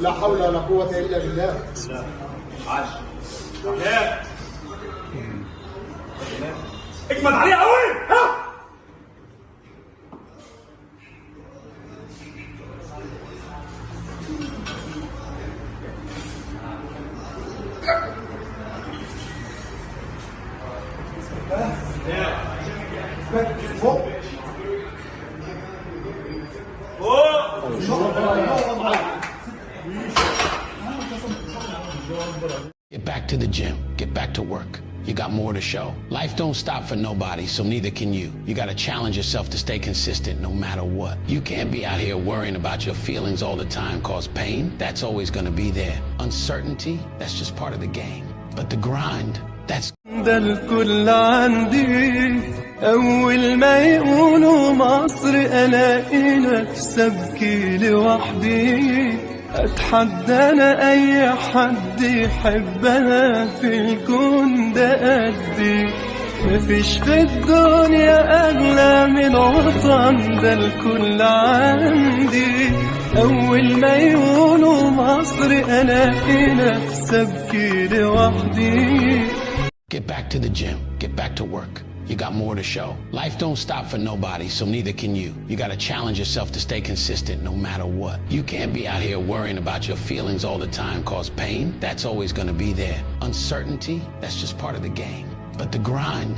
لا حول ولا قوة إلا بالله. عاش. لا اجمد عليه قوي. ها Get back to the gym. Get back to work. You got more to show. Life don't stop for nobody, so neither can you. You gotta challenge yourself to stay consistent no matter what. You can't be out here worrying about your feelings all the time, cause pain, that's always gonna be there. Uncertainty, that's just part of the game. But the grind, that's... ده الكل عندي أول ما يقولوا مصر ألاقي نفسي أبكي لوحدي. أتحدى أنا أي حد يحبها في الكون ده قدي. مفيش في الدنيا أغلى من وطن ده الكل عندي. أول ما يقولوا مصر ألاقي نفسي أبكي لوحدي. Get back to the gym. Get back to work. You got more to show. Life don't stop for nobody, so neither can you. You gotta challenge yourself to stay consistent no matter what. You can't be out here worrying about your feelings all the time, cause pain, that's always gonna be there. Uncertainty, that's just part of the game. But the grind...